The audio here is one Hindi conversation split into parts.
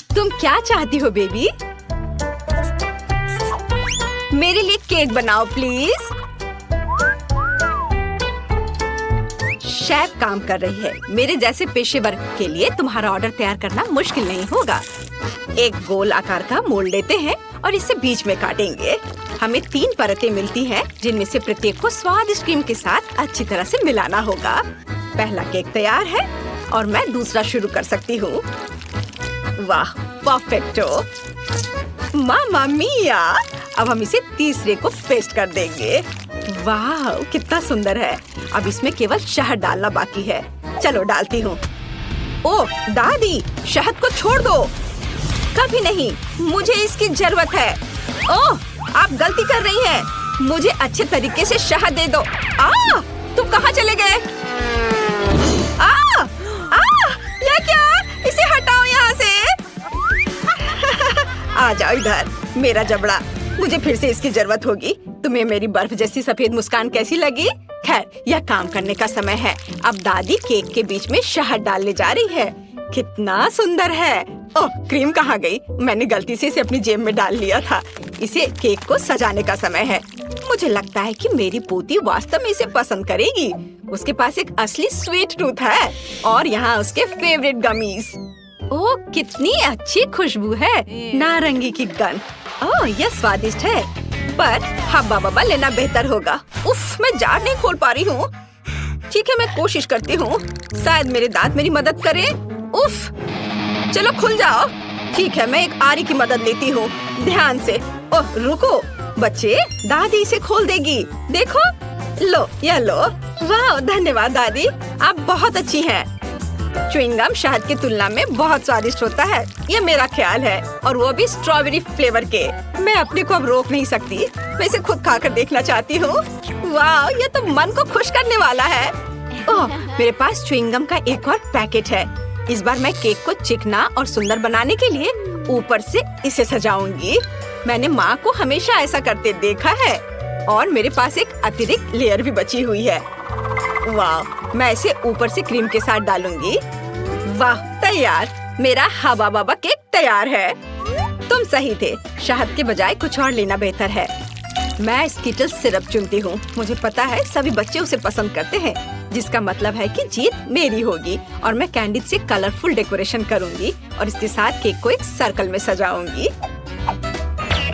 तुम क्या चाहती हो बेबी? मेरे लिए केक बनाओ प्लीज। शेफ काम कर रही है। मेरे जैसे पेशेवर के लिए तुम्हारा ऑर्डर तैयार करना मुश्किल नहीं होगा। एक गोल आकार का मोल्ड लेते हैं और इसे बीच में काटेंगे। हमें 3 परतें मिलती हैं, जिनमें से प्रत्येक को स्वादिष्ट क्रीम के साथ अच्छी तरह से मिलाना होगा। पहला केक तैयार है और मैं दूसरा शुरू कर सकती हूँ। वाह, परफेक्टो! मामा मिया! अब हम इसे तीसरे को पेस्ट कर देंगे। वाह, कितना सुंदर है। अब इसमें केवल शहद डालना बाकी है। चलो डालती हूँ। ओह दादी, शहद को छोड़ दो। कभी नहीं, मुझे इसकी जरूरत है। ओह, आप गलती कर रही हैं। मुझे अच्छे तरीके से शहद दे दो। तुम कहाँ चले गए? ये क्या? इसे हटाओ यहाँ से। आ जाओ इधर, मेरा जबड़ा। मुझे फिर से इसकी जरूरत होगी। तुम्हें मेरी बर्फ जैसी सफेद मुस्कान कैसी लगी? खैर, यह काम करने का समय है। अब दादी केक के बीच में शहद डालने जा रही है। कितना सुंदर है। ओह, क्रीम कहाँ गई? मैंने गलती से इसे अपनी जेब में डाल लिया था। इसे केक को सजाने का समय है। मुझे लगता है कि मेरी पोती वास्तव में इसे पसंद करेगी। उसके पास एक असली स्वीट टूथ है और यहाँ उसके फेवरेट गमीज। ओह, कितनी अच्छी खुशबू है। नारंगी की गंध। ओह, यह स्वादिष्ट है, पर हब्बा बब्बा लेना बेहतर होगा। उफ, मैं जार नहीं खोल पा रही हूँ। ठीक है, मैं कोशिश करती हूँ। शायद मेरे दांत मेरी मदद करें। उफ, चलो खुल जाओ। ठीक है, मैं एक आरी की मदद लेती हूँ। ध्यान से। ओह, रुको बच्चे, दादी इसे खोल देगी। देखो, लो, यह लो। वाह, धन्यवाद दादी, आप बहुत अच्छी हैं। च्युइंगम शहद की तुलना में बहुत स्वादिष्ट होता है, ये मेरा ख्याल है, और वो भी स्ट्रॉबेरी फ्लेवर के। मैं अपने को अब रोक नहीं सकती। मैं इसे खुद खाकर देखना चाहती हूँ। वाह, ये तो मन को खुश करने वाला है। ओह, मेरे पास च्युइंगम का एक और पैकेट है। इस बार मैं केक को चिकना और सुंदर बनाने के लिए ऊपर से इसे सजाऊंगी। मैंने माँ को हमेशा ऐसा करते देखा है, और मेरे पास एक अतिरिक्त लेयर भी बची हुई है। वाह, मैं इसे ऊपर से क्रीम के साथ डालूंगी। वाह, तैयार। मेरा हवा बाबा केक तैयार है। तुम सही थे, शहद के बजाय कुछ और लेना बेहतर है। मैं स्किटल्स सिरप चुनती हूँ। मुझे पता है सभी बच्चे उसे पसंद करते हैं, जिसका मतलब है कि जीत मेरी होगी। और मैं कैंडी से कलरफुल डेकोरेशन करूंगी और इसके साथ केक को एक सर्कल में सजाऊंगी।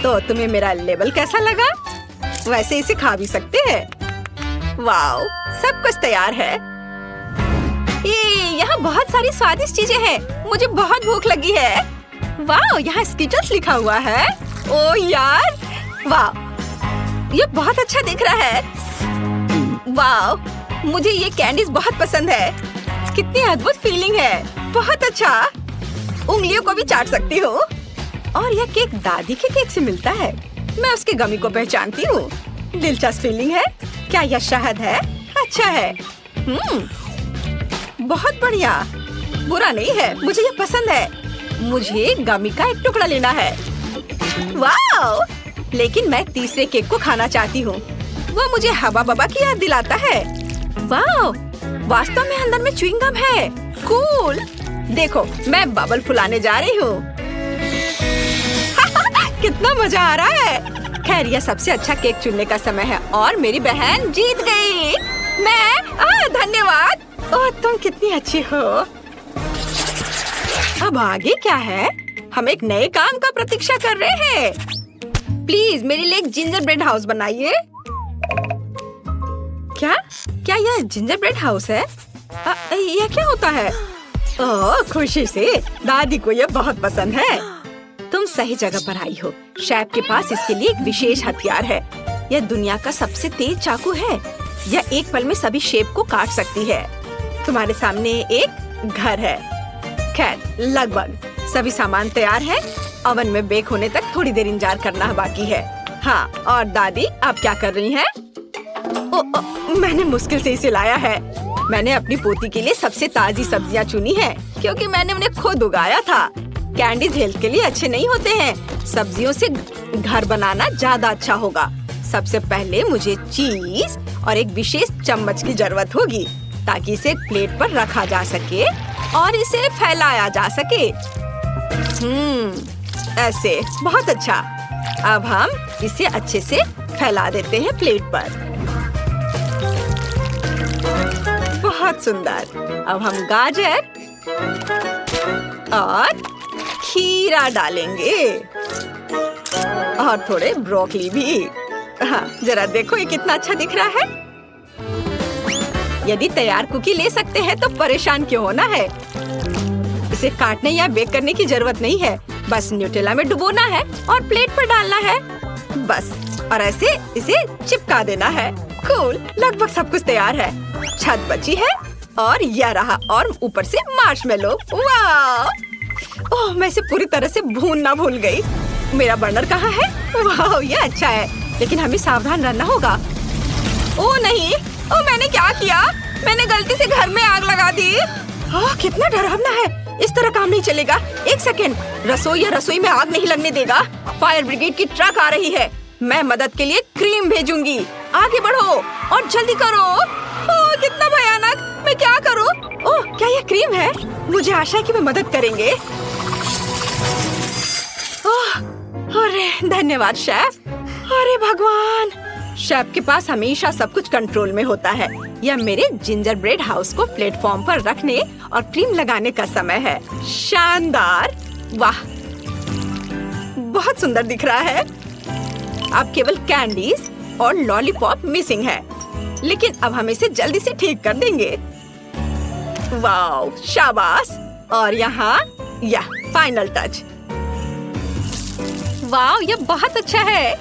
तो तुम्हें मेरा लेबल कैसा लगा? वैसे इसे खा भी सकते हैं। वाओ, सब कुछ तैयार है। यहाँ बहुत सारी स्वादिष्ट चीजें हैं। मुझे बहुत भूख लगी है। वाओ, यहाँ स्किटल्स लिखा हुआ है। ओ यार, वाओ, ये बहुत अच्छा दिख रहा है। वाओ, मुझे ये कैंडीज बहुत पसंद है। कितनी अद्भुत फीलिंग है। बहुत अच्छा। उंगलियों को भी चाट सकती हूँ। और यह केक दादी के केक से मिलता है। मैं उसके गमी को पहचानती हूँ। दिलचस्प फीलिंग है। क्या यह शहद है? अच्छा है। बहुत बढ़िया। बुरा नहीं है, मुझे यह पसंद है। मुझे गमी का एक टुकड़ा लेना है। वाओ! लेकिन मैं तीसरे केक को खाना चाहती हूँ। वो मुझे हवा बबा की याद दिलाता है। वाओ! वास्तव में अंदर में च्युइंगम है। कूल! देखो, मैं बबल फुलाने जा रही हूँ। कितना मजा आ रहा है। खैर, यह सबसे अच्छा केक चुनने का समय है और मेरी बहन जीत गई। धन्यवाद। ओह, तुम कितनी अच्छी हो। अब आगे क्या है? हम एक नए काम का प्रतीक्षा कर रहे हैं। प्लीज मेरे लिए एक जिंजर ब्रेड हाउस बनाइए। क्या यह जिंजर ब्रेड हाउस है? यह क्या होता है? ओह, खुशी से। दादी को यह बहुत पसंद है। तुम सही जगह पर आई हो। शेफ के पास इसके लिए एक विशेष हथियार है। यह दुनिया का सबसे तेज चाकू है। यह एक पल में सभी शेप को काट सकती है। तुम्हारे सामने एक घर है। खैर, लगभग सभी सामान तैयार है। ओवन में बेक होने तक थोड़ी देर इंतजार करना बाकी है। हाँ, और दादी आप क्या कर रही हैं? मैंने मुश्किल से इसे लाया है। मैंने अपनी पोती के लिए सबसे ताजी सब्जियां चुनी हैं, क्योंकि मैंने उन्हें खुद उगाया था। कैंडीज हेल्थ के लिए अच्छे नहीं होते हैं। सब्जियों से घर बनाना ज्यादा अच्छा होगा। सबसे पहले मुझे चीज और एक विशेष चम्मच की जरूरत होगी, ताकि इसे एक प्लेट पर रखा जा सके और इसे फैलाया जा सके। ऐसे बहुत अच्छा। अब हम इसे अच्छे से फैला देते हैं प्लेट पर। बहुत सुंदर। अब हम गाजर और खीरा डालेंगे और थोड़े ब्रोकली भी। हाँ, जरा देखो ये कितना अच्छा दिख रहा है। यदि तैयार कुकी ले सकते हैं तो परेशान क्यों होना है। इसे काटने या बेक करने की जरूरत नहीं है, बस न्यूटेला में डुबोना है और प्लेट पर डालना है बस, और ऐसे इसे चिपका देना है। कूल, लगभग सब कुछ तैयार है। छत बची है और यह रहा, और ऊपर से मार्शमेलो। वाह! ओह, मैं इसे पूरी तरह से भूनना भूल गई। मेरा बर्नर कहाँ है? वाह, ये अच्छा है, लेकिन हमें सावधान रहना होगा। ओह नहीं, ओह मैंने क्या किया? मैंने गलती से घर में आग लगा दी। ओह, कितना डरावना है। इस तरह काम नहीं चलेगा। एक सेकेंड, रसोई में आग नहीं लगने देगा। फायर ब्रिगेड की ट्रक आ रही है। मैं मदद के लिए क्रीम भेजूंगी। आगे बढ़ो और जल्दी करो। ओह, कितना भयानक। मैं क्या करूं? ओह, क्या यह क्रीम है? मुझे आशा है कि वे मदद करेंगे। ओह, अरे धन्यवाद शेफ। अरे भगवान, शेफ के पास हमेशा सब कुछ कंट्रोल में होता है। यह मेरे जिंजर ब्रेड हाउस को प्लेटफॉर्म पर रखने और क्रीम लगाने का समय है। शानदार! वाह, बहुत सुंदर दिख रहा है। अब केवल कैंडीज और लॉलीपॉप मिसिंग है, लेकिन अब हम इसे जल्दी से ठीक कर देंगे। वाह, शाबाश! और यहाँ यह फाइनल टच। वाह, यह बहुत अच्छा है।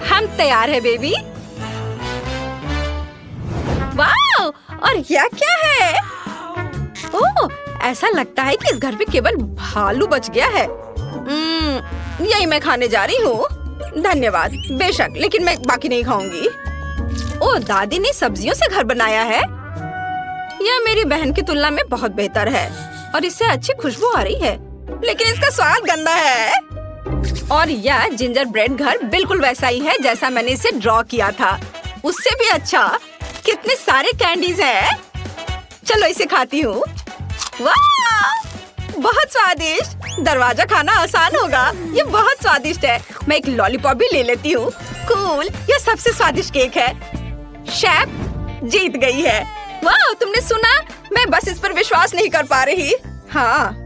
हम तैयार है बेबी। वाह, और यह क्या है? ओह, ऐसा लगता है कि इस घर में केवल भालू बच गया है। यही मैं खाने जा रही हूँ। धन्यवाद। बेशक, लेकिन मैं बाकी नहीं खाऊंगी। ओह, दादी ने सब्जियों से घर बनाया है। यह मेरी बहन की तुलना में बहुत बेहतर है और इससे अच्छी खुशबू आ रही है, लेकिन इसका स्वाद गंदा है। और यह जिंजर ब्रेड घर बिल्कुल वैसा ही है जैसा मैंने इसे ड्रॉ किया था, उससे भी अच्छा। कितने सारे कैंडीज हैं। चलो इसे खाती हूँ। वाह, बहुत स्वादिष्ट। दरवाजा खाना आसान होगा। ये बहुत स्वादिष्ट है। मैं एक लॉलीपॉप भी ले लेती हूँ। कूल, यह सबसे स्वादिष्ट केक है। शेफ जीत गई है। वाह, तुमने सुना? मैं बस इस पर विश्वास नहीं कर पा रही। हाँ,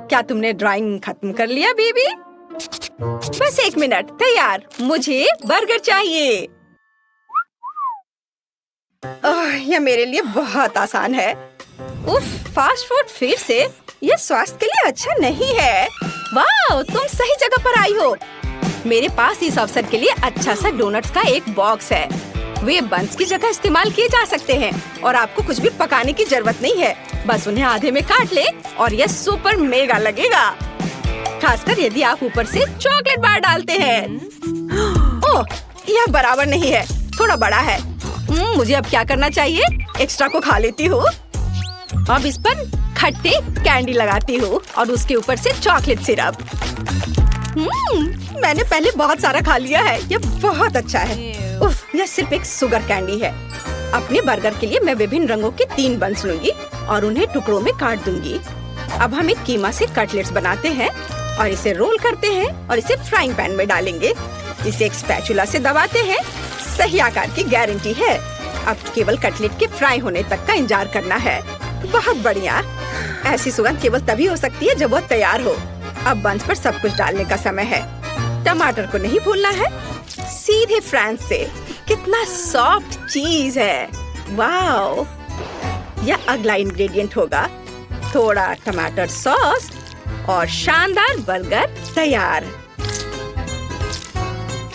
क्या तुमने ड्राइंग खत्म कर लिया बेबी? बस 1 मिनट। तैयार। मुझे बर्गर चाहिए। यह मेरे लिए बहुत आसान है। उफ, फास्ट फूड फिर से? यह स्वास्थ्य के लिए अच्छा नहीं है। वाह, तुम सही जगह पर आई हो। मेरे पास इस अवसर के लिए अच्छा सा डोनट्स का एक बॉक्स है। वे बंस की जगह इस्तेमाल किए जा सकते हैं और आपको कुछ भी पकाने की जरूरत नहीं है। बस उन्हें आधे में काट ले और यह सुपर मेगा लगेगा, खासकर यदि आप ऊपर से चॉकलेट बार डालते हैं। ओह, यह बराबर नहीं है, थोड़ा बड़ा है। मुझे अब क्या करना चाहिए? एक्स्ट्रा को खा लेती हूँ। अब इस पर खट्टे कैंडी लगाती हूँ और उसके ऊपर से चॉकलेट सिरप। मैंने पहले बहुत सारा खा लिया है। यह बहुत अच्छा है। उफ, यह सिर्फ एक शुगर कैंडी है। अपने बर्गर के लिए मैं विभिन्न रंगों के 3 बंस लूंगी और उन्हें टुकड़ों में काट दूंगी। अब हम एक कीमा से कटलेट्स बनाते हैं और इसे रोल करते हैं और इसे फ्राइंग पैन में डालेंगे। इसे एक स्पैचुला से दबाते हैं। सही आकार की गारंटी है। अब केवल कटलेट के फ्राई होने तक का इंतजार करना है। बहुत बढ़िया। ऐसी सुगंध केवल तभी हो सकती है जब वह तैयार हो। अब बंस पर सब कुछ डालने का समय है। टमाटर को नहीं भूलना है। सीधे फ्रांस से। कितना सॉफ्ट चीज है। वाओ, यह अगला इंग्रेडिएंट होगा। थोड़ा टमाटर सॉस और शानदार बर्गर तैयार।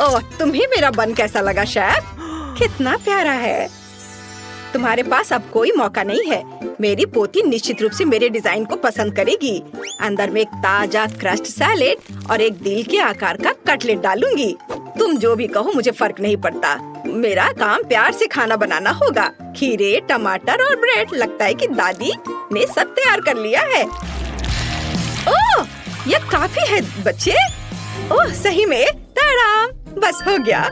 ओह, तुम्हें मेरा बन कैसा लगा शेफ? कितना प्यारा है। तुम्हारे पास अब कोई मौका नहीं है। मेरी पोती निश्चित रूप से मेरे डिजाइन को पसंद करेगी। अंदर में एक ताजा क्रस्ट सैलेड और एक दिल के आकार का कटलेट डालूंगी। तुम जो भी कहो, मुझे फर्क नहीं पड़ता। मेरा काम प्यार से खाना बनाना होगा। खीरे, टमाटर और ब्रेड। लगता है कि दादी ने सब तैयार कर लिया है। ओह, यह काफी है बच्चे। ओह, सही में ताराम, बस हो गया।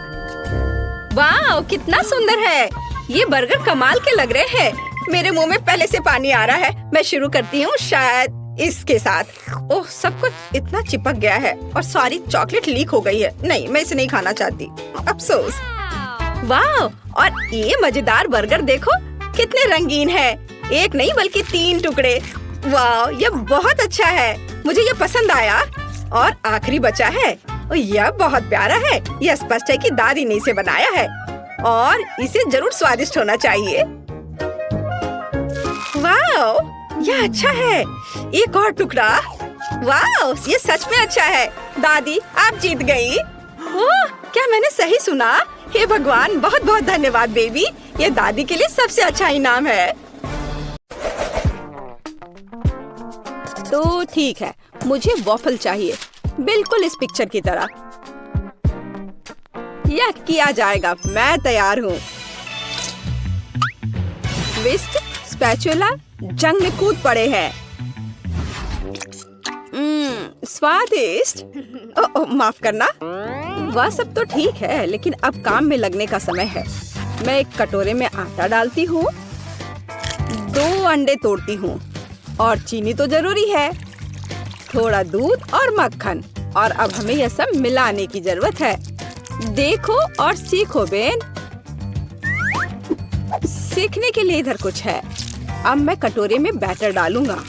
वाह, कितना सुंदर है। ये बर्गर कमाल के लग रहे हैं। मेरे मुंह में पहले से पानी आ रहा है। मैं शुरू करती हूँ शायद इसके साथ। ओह, सब कुछ इतना चिपक गया है और सारी चॉकलेट लीक हो गई है। नहीं, मैं इसे नहीं खाना चाहती, अफसोस। वाह, और ये मजेदार बर्गर देखो कितने रंगीन है। एक नहीं बल्कि 3 टुकड़े। वाह, ये बहुत अच्छा है, मुझे ये पसंद आया। और आखिरी बचा है, और यह बहुत प्यारा है। यह स्पष्ट है कि दादी ने इसे बनाया है और इसे जरूर स्वादिष्ट होना चाहिए। वाह, यह अच्छा है। एक और टुकड़ा। वाह, ये सच में अच्छा है। दादी, आप जीत गई। ओह, क्या मैंने सही सुना? हे भगवान, बहुत बहुत धन्यवाद बेबी। ये दादी के लिए सबसे अच्छा इनाम है। तो ठीक है, मुझे वॉफल चाहिए, बिल्कुल इस पिक्चर की तरह। यह किया जाएगा, मैं तैयार हूँ। विस्क, स्पैचुला जंग में कूद पड़े हैं। स्वादिष्ट। माफ करना। वह सब तो ठीक है, लेकिन अब काम में लगने का समय है। मैं एक कटोरे में आटा डालती हूँ, 2 अंडे तोड़ती हूँ और चीनी तो जरूरी है, थोड़ा दूध और मक्खन। और अब हमें यह सब मिलाने की जरूरत है। देखो और सीखो बेन। सीखने के लिए इधर कुछ है। अब मैं कटोरे में बैटर डालूंगा।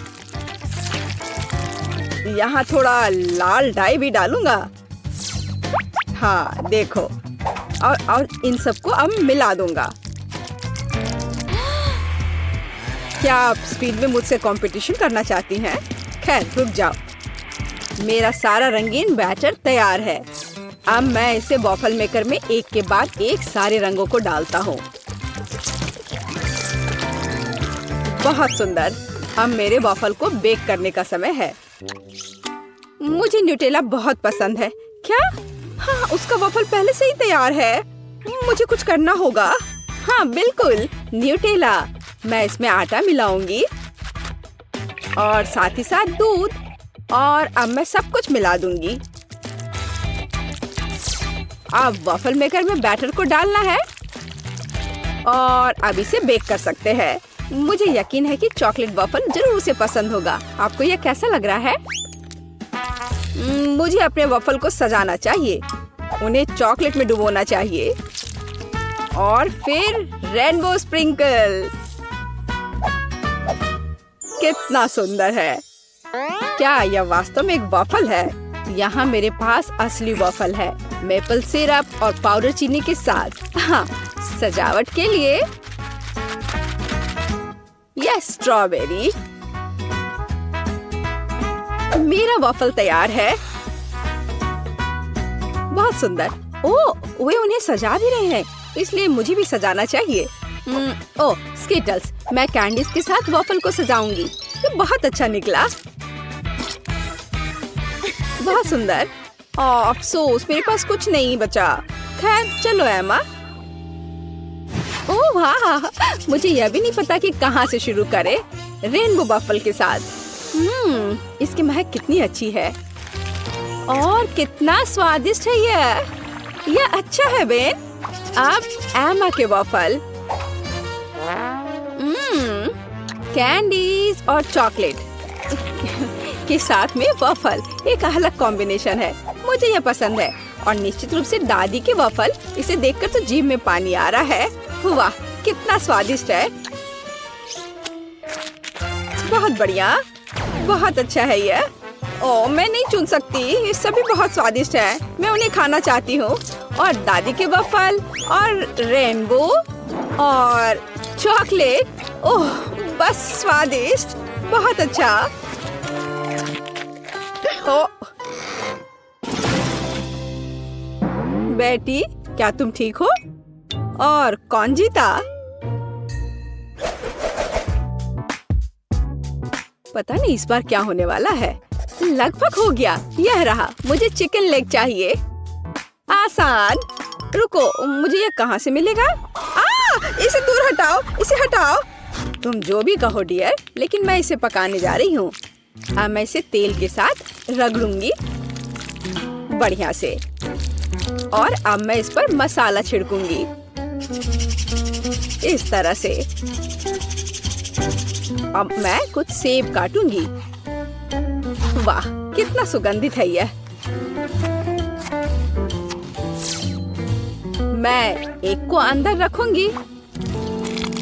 यहाँ थोड़ा लाल डाई भी डालूंगा। हाँ देखो, और इन सबको अब मिला दूंगा। क्या आप स्पीड में मुझसे कंपटीशन करना चाहती हैं? खैर, रुक जाओ। मेरा सारा रंगीन बैटर तैयार है। अब मैं इसे वॉफल मेकर में एक के बाद एक सारे रंगों को डालता हूँ। बहुत सुंदर। अब मेरे वॉफल को बेक करने का समय है। मुझे न्यूटेला बहुत पसंद है। क्या? हाँ, उसका वॉफल पहले से ही तैयार है। मुझे कुछ करना होगा। हाँ बिल्कुल, न्यूटेला। मैं इसमें आटा मिलाऊंगी और साथ ही साथ दूध, और अब मैं सब कुछ मिला दूंगी। अब वॉफल मेकर में बैटर को डालना है और अब इसे बेक कर सकते हैं। मुझे यकीन है कि चॉकलेट वॉफल जरूर उसे पसंद होगा। आपको यह कैसा लग रहा है? मुझे अपने वॉफल को सजाना चाहिए, उन्हें चॉकलेट में डुबोना चाहिए और फिर रेनबो स्प्रिंकल। कितना सुंदर है। क्या यह वास्तव में एक वॉफल है? यहाँ मेरे पास असली वॉफल है, मेपल सिरप और पाउडर चीनी के साथ। हाँ, सजावट के लिए यह स्ट्रॉबेरी। मेरा वॉफल तैयार है। बहुत सुंदर। ओह, वे उन्हें सजा भी रहे हैं, इसलिए मुझे भी सजाना चाहिए। ओह, स्किटल्स। मैं कैंडीज के साथ वॉफल को सजाऊंगी। ये बहुत अच्छा निकला। बहुत सुंदर। अफसोस, मेरे पास कुछ नहीं बचा। खैर, चलो एमा। ओह वाह, मुझे यह भी नहीं पता कि कहाँ से शुरू करें। रेनबो वॉफल के साथ। इसकी महक कितनी अच्छी है और कितना स्वादिष्ट है यह अच्छा है बेन। अब एमा के वॉफल, कैंडीज और चॉकलेट के साथ में वॉफल एक अलग कॉम्बिनेशन है। मुझे यह पसंद है और निश्चित रूप से दादी के वॉफल। इसे देखकर तो जीभ में पानी आ रहा है। वाह, कितना स्वादिष्ट है। बहुत बढ़िया, बहुत अच्छा है यह। ओह, मैं नहीं चुन सकती, ये सभी बहुत स्वादिष्ट है। मैं उन्हें खाना चाहती हूँ। और दादी के वॉफल और रेनबो और चॉकलेट। ओह, बस स्वादिष्ट, बहुत अच्छा। ओह बेटी, क्या तुम ठीक हो? और कौन जीता? पता नहीं इस बार क्या होने वाला है। लगभग हो गया। यह रहा, मुझे चिकन लेग चाहिए। आसान। रुको, मुझे यह कहाँ से मिलेगा? इसे दूर हटाओ, इसे हटाओ। तुम जो भी कहो डियर, लेकिन मैं इसे पकाने जा रही हूँ। अब मैं इसे तेल के साथ रगड़ूंगी बढ़िया से, और अब मैं इस पर मसाला छिड़कूंगी इस तरह से। अब मैं कुछ सेब काटूंगी। वाह, कितना सुगंधित है यह। मैं एक को अंदर रखूंगी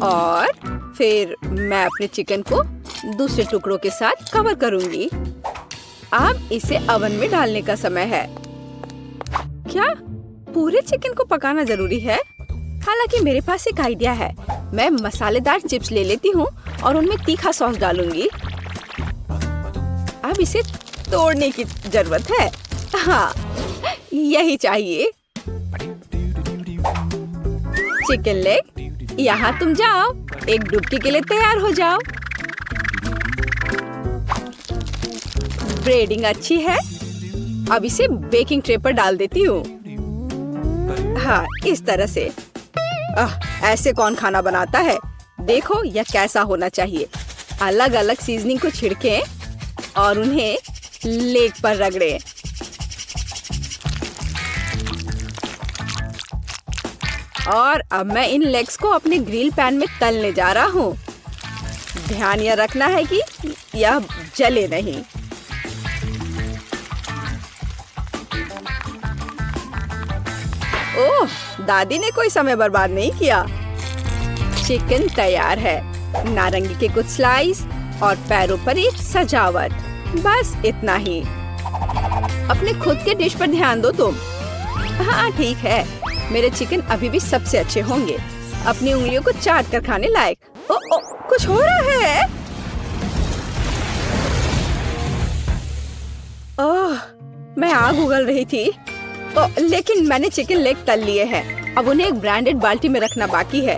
और फिर मैं अपने चिकन को दूसरे टुकड़ों के साथ कवर करूंगी। अब इसे ओवन में डालने का समय है। क्या पूरे चिकन को पकाना जरूरी है? हालांकि मेरे पास एक आइडिया है। मैं मसालेदार चिप्स ले लेती हूँ और उनमें तीखा सॉस डालूंगी। अब इसे तोड़ने की जरूरत है। हाँ, यही चाहिए। चिकन लेग, यहाँ तुम जाओ, एक डुबकी के लिए तैयार हो जाओ। ब्रेडिंग अच्छी है। अब इसे बेकिंग ट्रे पर डाल देती हूँ। हाँ, इस तरह से। ऐसे कौन खाना बनाता है? देखो यह कैसा होना चाहिए। अलग अलग सीजनिंग को छिड़कें और उन्हें लेग पर रगड़ें। और अब मैं इन लेग्स को अपने ग्रिल पैन में तलने जा रहा हूँ। ध्यान यह रखना है कि यह जले नहीं। ओह, दादी ने कोई समय बर्बाद नहीं किया। चिकन तैयार है। नारंगी के कुछ स्लाइस और पैरों पर एक सजावट। बस इतना ही। अपने खुद के डिश पर ध्यान दो तुम। हाँ ठीक है, मेरे चिकन अभी भी सबसे अच्छे होंगे। अपनी उंगलियों को चाट कर खाने लायक। ओ, कुछ हो रहा है। ओह, मैं आग उगल रही थी। लेकिन मैंने चिकन लेग तल लिए हैं। अब उन्हें एक ब्रांडेड बाल्टी में रखना बाकी है।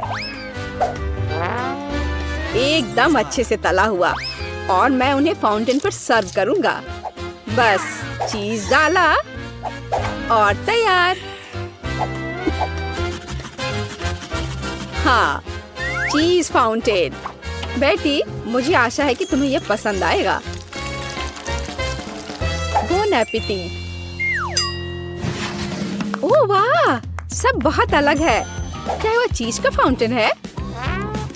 एकदम अच्छे से तला हुआ। और मैं उन्हें फाउंटेन पर सर्व करूंगा। बस चीज डाला और तैयार। हाँ, चीज फाउंटेन। बेटी, मुझे आशा है कि तुम्हें यह पसंद आएगा। Bone appétit. ओह वाह, सब बहुत अलग है। क्या वह चीज का फाउंटेन है?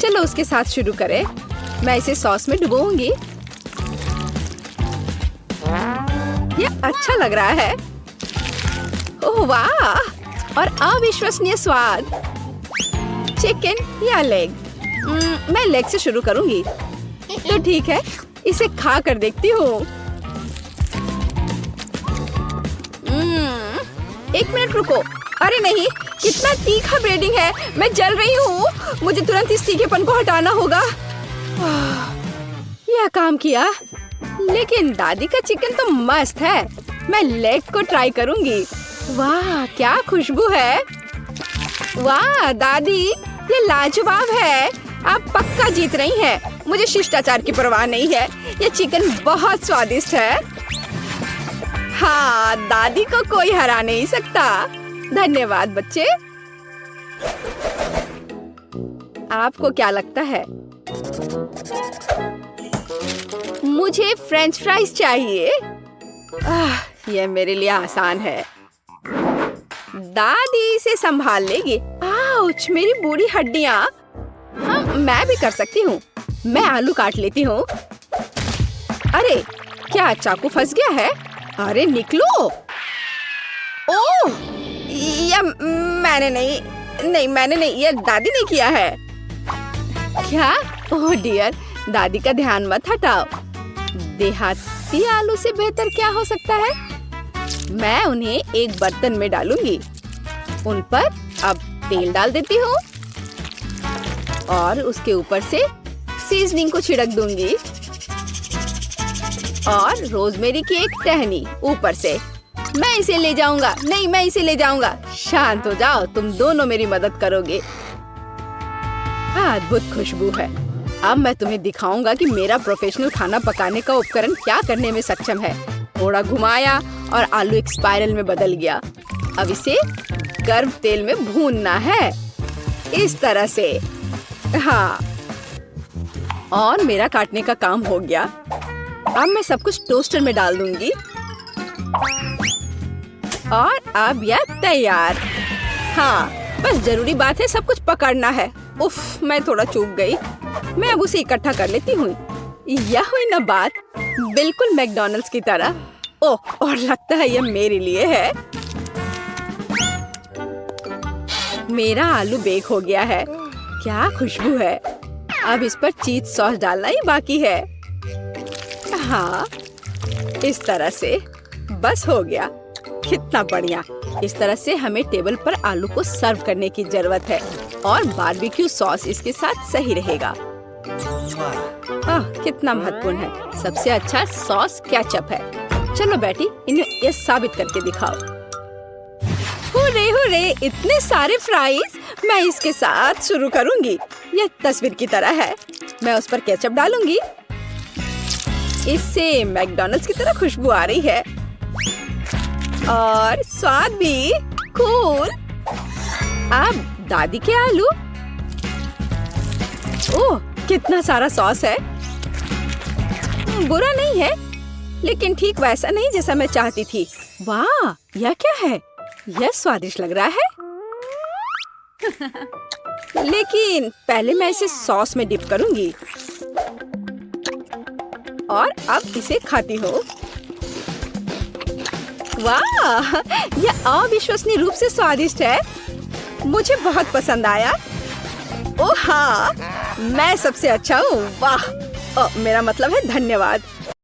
चलो उसके साथ शुरू करें। मैं इसे सॉस में डुबोऊंगी। यह अच्छा लग रहा है। ओह वाह, और अविश्वसनीय स्वाद। चिकन या लेग? मैं लेग से शुरू करूंगी। तो ठीक है, इसे खा कर देखती हूँ। एक मिनट रुको। अरे नहीं, कितना तीखा ब्रेडिंग है। मैं जल रही हूँ। मुझे तुरंत इस तीखेपन को हटाना होगा। यह काम किया। लेकिन दादी का चिकन तो मस्त है। मैं लेग को ट्राई करूंगी। वाह, क्या खुशबू है। वाह दादी, ये लाजवाब है। आप पक्का जीत रही हैं। मुझे शिष्टाचार की परवाह नहीं है। ये चिकन बहुत स्वादिष्ट है। हाँ, दादी को कोई हरा नहीं सकता। धन्यवाद बच्चे। आपको क्या लगता है? मुझे फ्रेंच फ्राइज चाहिए। यह मेरे लिए आसान है। दादी इसे संभाल लेगी। आउच, मेरी बूढ़ी हड्डियां। हाँ, मैं भी कर सकती हूँ। मैं आलू काट लेती हूँ। अरे, क्या चाकू फंस गया है? अरे निकलो। ओह, यह मैंने नहीं, यह दादी ने किया है। क्या? ओह डियर, दादी का ध्यान मत हटाओ। देहाती आलू से बेहतर क्या हो सकता है? मैं उन्हें एक बर्तन में डालूंगी। उन पर अब तेल डाल देती हूँ और उसके ऊपर से सीजनिंग को छिड़क दूंगी और रोजमेरी की एक टहनी ऊपर से। मैं इसे ले जाऊंगा। नहीं, मैं इसे ले जाऊंगा। शांत हो जाओ, तुम दोनों मेरी मदद करोगे। अद्भुत खुशबू है। अब मैं तुम्हें दिखाऊंगा कि मेरा प्रोफेशनल खाना पकाने का उपकरण क्या करने में सक्षम है। थोड़ा घुमाया और आलू एक स्पाइरल में बदल गया। अब इसे गर्म तेल में भूनना है, इस तरह से। हाँ, और मेरा काटने का काम हो गया। अब मैं सब कुछ टोस्टर में डाल दूंगी और अब यह तैयार। हाँ, बस जरूरी बात है सब कुछ पकड़ना है। उफ, मैं थोड़ा चूक गई। मैं अब उसे इकट्ठा कर लेती हूँ। यह हुई ना बात, बिल्कुल मैकडॉनल्ड्स की तरह। ओह, और लगता है यह मेरे लिए है। मेरा आलू बेक हो गया है। क्या खुशबू है। अब इस पर चीज सॉस डालना ही बाकी है। हाँ, इस तरह से बस हो गया। कितना बढ़िया। इस तरह से हमें टेबल पर आलू को सर्व करने की जरूरत है और बारबेक्यू सॉस इसके साथ सही रहेगा। कितना महत्वपूर्ण है। सबसे अच्छा सॉस केचप है। चलो बेटी, इन्हें ये साबित करके दिखाओ। हुर्रे हुर्रे, इतने सारे फ्राइज। मैं इसके साथ शुरू करूंगी। यह तस्वीर की तरह है। मैं उस पर केचप डालूंगी। इससे मैकडॉनल्ड्स की तरह खुशबू आ रही है और स्वाद भी कूल। अब दादी के आलू। ओह, कितना सारा सॉस है। बुरा नहीं है, लेकिन ठीक वैसा नहीं जैसा मैं चाहती थी। वाह, यह क्या है। यह स्वादिष्ट लग रहा है। लेकिन पहले मैं इसे सॉस में डिप करूंगी और अब इसे खाती हूँ। वाह, यह अविश्वसनीय रूप से स्वादिष्ट है। मुझे बहुत पसंद आया। ओह हाँ, मैं सबसे अच्छा हूँ। वाह, मेरा मतलब है धन्यवाद।